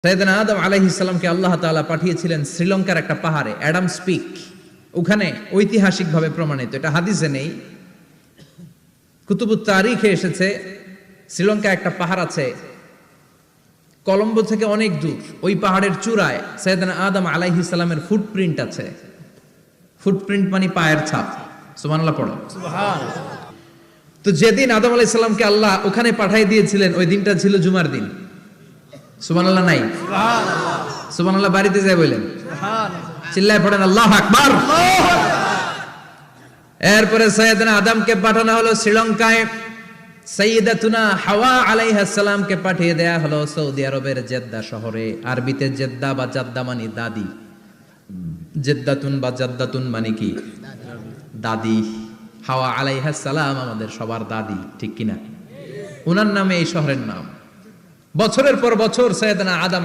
সাইয়েদনা আদম আলাইহিস সালামকে আল্লাহ তাআলা পাঠিয়েছিলেন শ্রীলঙ্কার একটা পাহাড়ে, অ্যাডামস পিক। ওখানে ঐতিহাসিকভাবে প্রমাণিত, এটা হাদিসে নেই, কুতুবুত তারিখে এসেছে। শ্রীলঙ্কায় একটা পাহাড় আছে, কলম্বো থেকে অনেক দূর। ওই পাহাড়ের চূড়ায় সাইয়েদনা আদম আলাইহিস সালামের ফুটপ্রিন্ট আছে। ফুটপ্রিন্ট মানে পায়ের ছাপ। সুবহানাল্লাহ পড়ো। সুবহানাল্লাহ। তো যেদিন আদম আলাইহিস সালামকে আল্লাহ ওখানে পাঠিয়ে দিয়েছিলেন, ওই দিনটা ছিল জুমার দিন। সুবহানাল্লাহ নাই? সুবহানাল্লাহ। সুবহানাল্লাহ বাড়িতে যাই বলেন। সুবহানাল্লাহ। চিল্লায় পড়েন আল্লাহু আকবার। আল্লাহু আকবার। এরপরে সাইয়েদনা আদমকে পাঠানো হলো শ্রীলঙ্কায়। সাইয়্যিদাতুনা হাওয়া আলাইহিস সালামকে পাঠিয়ে দেয়া হলো সৌদি আরবের জেদ্দা শহরে। আরবিতে জেদ্দা বা জাদ্দা মানে দাদি। জেদ্দাতুন বা জাদ্দাতুন মানে কি? দাদি। হাওয়া আলাইহিস সালাম আমাদের সবার দাদি, ঠিক কিনা? ওনার নামে এই শহরের নাম। বছরের পর বছর সাইয়েদনা আদম